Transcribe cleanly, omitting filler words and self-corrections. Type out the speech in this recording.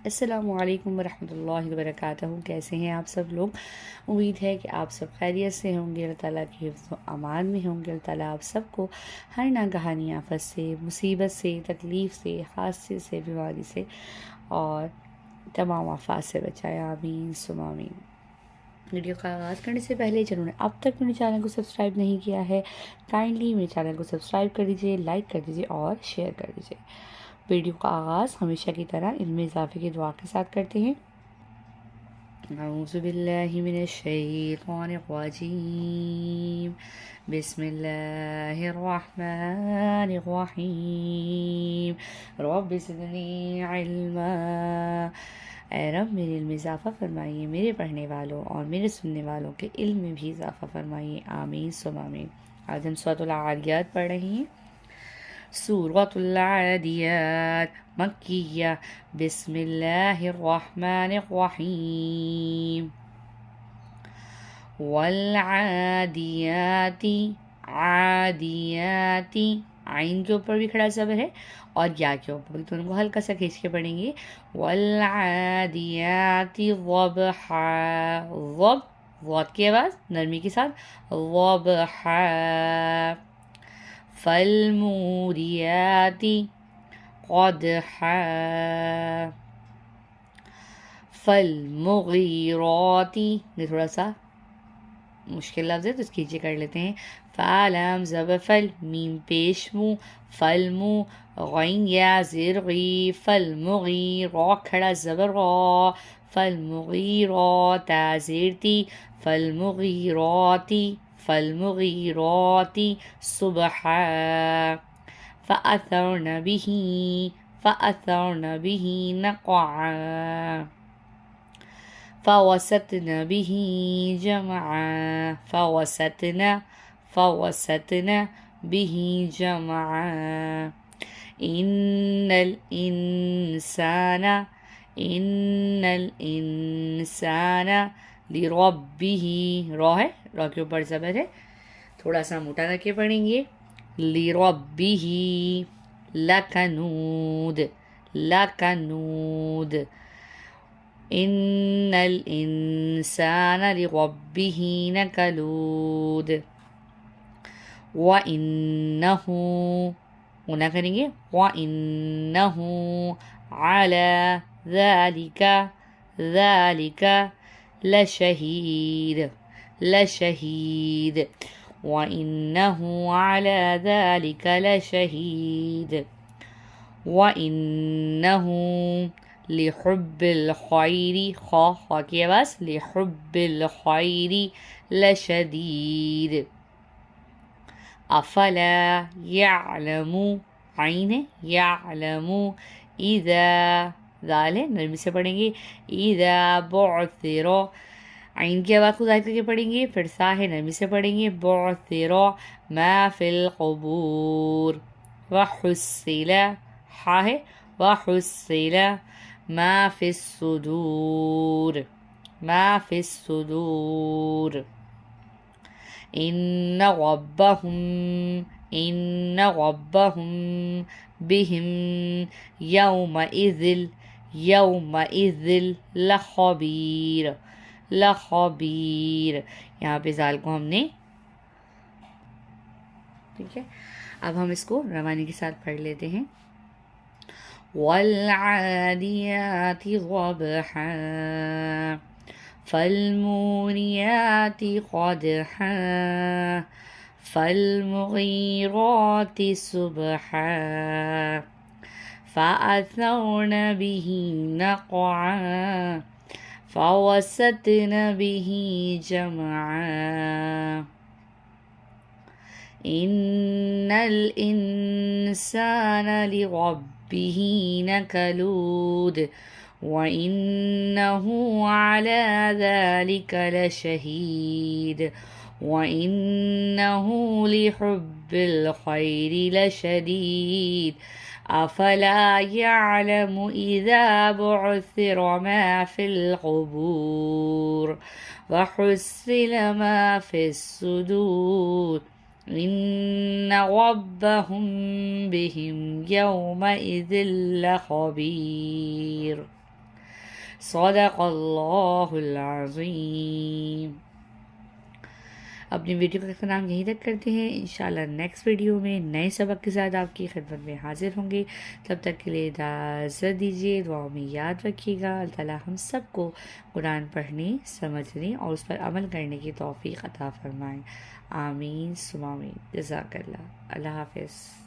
السلام علیکم ورحمۃ اللہ وبرکاتہ. کیسے ہیں آپ سب لوگ؟ امید ہے کہ آپ سب خیریت سے ہوں گے، اللہ تعالیٰ کی حفظ و امان میں ہوں گے. اللہ تعالیٰ آپ سب کو ہر ناگہانی آفت سے، مصیبت سے، تکلیف سے، حادثے سے، بیماری سے اور تمام آفات سے بچائے. آمین ثم آمین. ویڈیو کا آغاز کرنے سے پہلے جنہوں نے اب تک میرے چینل کو سبسکرائب نہیں کیا ہے، کائنڈلی میرے چینل کو سبسکرائب کر دیجیے، لائک کر دیجیے اور شیئر کر دیجیے. ویڈیو کا آغاز ہمیشہ کی طرح علم اضافے کی دعا کے ساتھ کرتے ہیں. اعوذ باللہ من الشیطان الرجیم، بسم اللہ الرحمن الرحیم، رب زدنی علما. اے رب میرے علم میں اضافہ فرمائیے، میرے پڑھنے والوں اور میرے سننے والوں کے علم میں بھی اضافہ فرمائیے. آمین ثم آمین. آج ہم سورۃ العادیات پڑھ رہے ہیں. سورۃ العادیات مکیہ. بسم اللہ الرحمن الرحیم. والعادیات، عادیات، عین کے اوپر بھی کھڑا زبر ہے اور یا کے اوپر بھی، دونوں کو ہلکا سا کھینچ کے پڑھیں گے. والعادیات ضبحا، ضاد کی آواز نرمی کے ساتھ، ضبحا. فالموریات قدحا، فالمغیرات، یہ تھوڑا سا مشکل لفظ ہے تو اس کی نیچے کر لیتے ہیں. فالم زبر فل، میم پیش مو، فلمو، غین یا زیر غی، فالمغی، را کھڑا زبر را، فالمغیرات زیر تی، فالمغیراتی، فالمغیراتی صبحا. فأثرن به، فأثرن به نقعا، فوسطن به جمعا، فوسطن، فوسطن به جمعا. ان الانسان، ان الانسان لربه، را ہے، را کے اوپر زبر ہے، تھوڑا سا موٹا کر کے پڑھیں گے. لربه لکنود، لکنود. ان الانسان لربه لکنود. وَإِنَّهُ، گنا کریں گے، وَإِنَّهُ عَلَى ذَلِكَ، ذَلِكَ لَشَهِيدٌ، لَشَهِيدٌ. وَإِنَّهُ عَلَى ذَلِكَ لَشَهِيدٌ. وَإِنَّهُ لِحُبِّ الْخَيْرِ، خا کی آواز، لِحُبِّ الْخَيْرِ لَشَدِيدٌ. افلا یعلم، عین ہے، یعلم، اذا، ذال ہے، نرمی سے پڑھیں گے. اذا بعثر، عین کی آواز کو ظاہر کر کے پڑھیں گے، پھر سا ہے، نرمی سے پڑھیں گے. بعثر ما فی القبور. وحصل، حا ہے، وحصل ما فی الصدور، ما فی الصدور. ان ربهم، ان ربهم بهم یومئذ، یومئذ لخبیر، لخبیر. یہاں پہ زال کو ہم نے، ٹھیک ہے، اب ہم اس کو روانی کے ساتھ پڑھ لیتے ہیں. والعادیات ضبحا، فالموریات قدحا، فالمغیرات صبحا، فأثرن به نقعا، فوسطن به جمعا. ان الانسان لربه لکنود، وَإِنَّهُ عَلَى ذَلِكَ لَشَهِيدٌ. وَإِنَّهُ لِحُبِّ الْخَيْرِ لَشَدِيدٌ. أَفَلَا يَعْلَمُ إِذَا بُعْثِرَ مَا فِي الْقُبُورِ وَحُصِّلَ مَا فِي الصُّدُورِ. إِنَّ رَبَّهُمْ بِهِمْ يَوْمَئِذٍ لَخَبِيرٌ. صدق اللہ العظیم۔ اپنی ویڈیو کا اختتام یہیں تک کرتے ہیں، انشاءاللہ نیکسٹ ویڈیو میں نئے سبق کے ساتھ آپ کی خدمت میں حاضر ہوں گے۔ تب تک کے لیے اجازت دیجیے، دعاؤں میں یاد رکھیے گا۔ اللہ تعالیٰ ہم سب کو قرآن پڑھنے، سمجھنے اور اس پر عمل کرنے کی توفیق عطا فرمائے۔ آمین ثم آمین۔ جزاک اللہ۔ اللہ حافظ۔